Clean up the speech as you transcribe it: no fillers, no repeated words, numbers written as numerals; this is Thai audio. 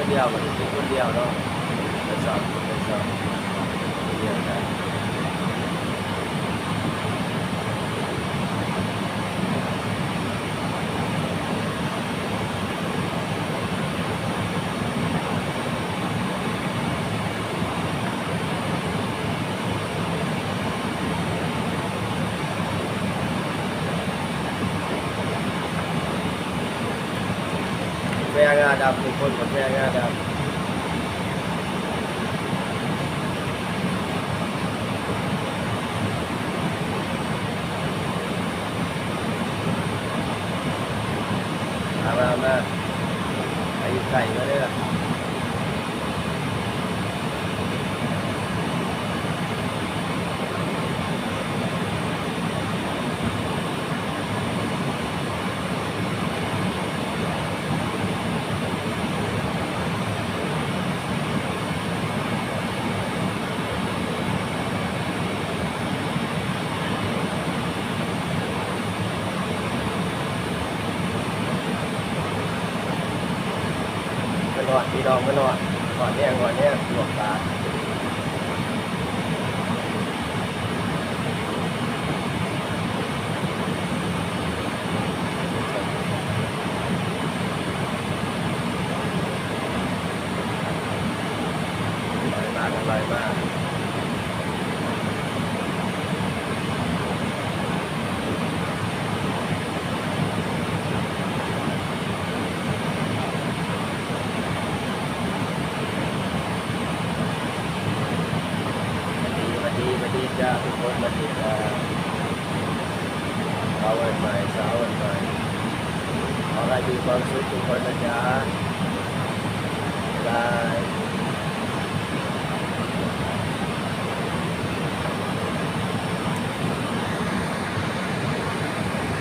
เดียวมันกินคนเดียวเนาะไปสอบเดียวกันแม่งาดำทุกคนกับแม่งาดำมาไอ้ไก่มาเลยล่ะไปนอนพี่ดองไปนอนก่อนเนี้ยหลวงตาอะไรมากมาดีจ้าทุกคนมาดีจ้าเช้าวันใหม่ขอให้มีความสุขทุกคนนะจ๊ะบาย